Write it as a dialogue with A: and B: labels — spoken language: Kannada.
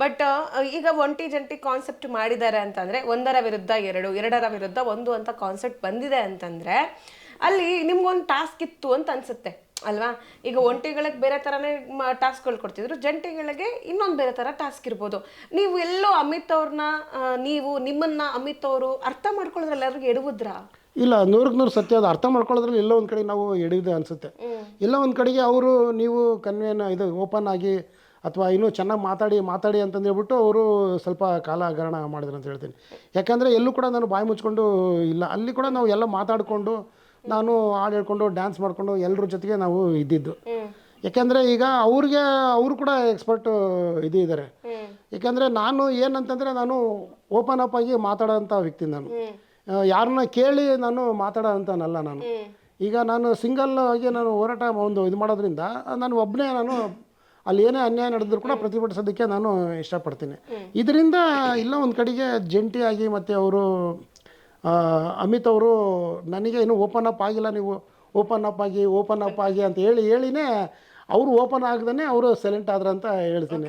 A: ಬಟ್ ಈಗ ಒಂಟಿ ಜಂಟಿ ಕಾನ್ಸೆಪ್ಟ್ ಮಾಡಿದ್ದಾರೆ ಅಂತಂದ್ರೆ ಒಂದರ ವಿರುದ್ಧ ಎರಡು, ಎರಡರ ವಿರುದ್ಧ ಒಂದು ಅಂತ ಕಾನ್ಸೆಪ್ಟ್ ಬಂದಿದೆ ಅಂತಂದ್ರೆ ಅಲ್ಲಿ ನಿಮ್ಗೊಂದು ಟಾಸ್ಕ್ ಇತ್ತು ಅಂತ ಅನ್ಸುತ್ತೆ ಅಲ್ವಾ? ಈಗ ಒಂಟಿಗಳಿಗೆ ಬೇರೆ ಥರನೇ ಟಾಸ್ಕ್ಗಳು ಕೊಡ್ತಿದ್ರು, ಜಂಟಿಗಳಿಗೆ ಇನ್ನೊಂದು ಬೇರೆ ಥರ ಟಾಸ್ಕ್ ಇರ್ಬೋದು. ನೀವು ಎಲ್ಲೋ ಅಮಿತ್ ಅವ್ರನ್ನ ನಿಮ್ಮನ್ನ ಅಮಿತ್ ಅವರು ಅರ್ಥ ಮಾಡ್ಕೊಳ್ಳೋದ್ರಲ್ಲಿ ಎಲ್ಲರಿಗೂ ಎಡವುದ್ರಾ?
B: ಇಲ್ಲ, 100% ಸತ್ಯ. ಅದು ಅರ್ಥ ಮಾಡ್ಕೊಳ್ಳೋದ್ರಲ್ಲಿ ಎಲ್ಲೋ ಒಂದು ಕಡೆ ನಾವು ಎಡವಿದೆ ಅನಿಸುತ್ತೆ. ಎಲ್ಲ ಒಂದು ಕಡೆಗೆ ಅವರು ನೀವು ಇದು ಓಪನ್ ಆಗಿ ಅಥವಾ ಇನ್ನೂ ಚೆನ್ನಾಗಿ ಮಾತಾಡಿ ಅಂತಂದೇಳ್ಬಿಟ್ಟು ಅವರು ಸ್ವಲ್ಪ ಕಾಲ ಹಗರಣ ಮಾಡಿದ್ರು ಅಂತ ಹೇಳ್ತೀನಿ. ಯಾಕಂದರೆ ಎಲ್ಲೂ ಕೂಡ ನಾನು ಬಾಯಿ ಮುಚ್ಕೊಂಡು ಇಲ್ಲ, ಅಲ್ಲಿ ಕೂಡ ನಾವು ಎಲ್ಲ ಮಾತಾಡಿಕೊಂಡು ನಾನು ಹಾಡು ಹೇಳ್ಕೊಂಡು ಡ್ಯಾನ್ಸ್ ಮಾಡಿಕೊಂಡು ಎಲ್ಲರ ಜೊತೆಗೆ ನಾವು ಇದ್ದಿದ್ದು. ಯಾಕೆಂದರೆ ಈಗ ಅವರು ಕೂಡ ಎಕ್ಸ್ಪರ್ಟು ಇದ್ದಾರೆ. ಯಾಕೆಂದರೆ ನಾನು ಏನಂತಂದರೆ ನಾನು ಓಪನ್ ಅಪ್ ಆಗಿ ಮಾತಾಡೋಂಥ ವ್ಯಕ್ತಿ. ನಾನು ಯಾರನ್ನ ಕೇಳಿ ನಾನು ಮಾತಾಡೋಂಥನಲ್ಲ. ನಾನು ಈಗ ನಾನು ಸಿಂಗಲ್ ಆಗಿ ನಾನು ಹೋರಾಟ ಇದು ಮಾಡೋದ್ರಿಂದ ನಾನು ಒಬ್ಬನೇ ಅಲ್ಲಿ ಏನೇ ಅನ್ಯಾಯ ನಡೆದ್ರು ಕೂಡ ಪ್ರತಿಭಟಿಸೋದಕ್ಕೆ ನಾನು ಇಷ್ಟಪಡ್ತೀನಿ. ಇದರಿಂದ ಇಲ್ಲ ಒಂದು ಕಡೆಗೆ ಜಂಟಿಯಾಗಿ ಮತ್ತು ಅವರು ಅಮಿತ್ ಅವರು ನನಗೆ ಇನ್ನೂ ಓಪನ್ ಅಪ್ ಆಗಿಲ್ಲ, ನೀವು ಓಪನ್ ಅಪ್ ಆಗಿ ಅಂತ ಹೇಳಿನೇ ಅವರು ಓಪನ್ ಆಗದೇ ಅವರು ಸೈಲೆಂಟ್ ಆದ್ರಂತ ಹೇಳ್ತೀನಿ.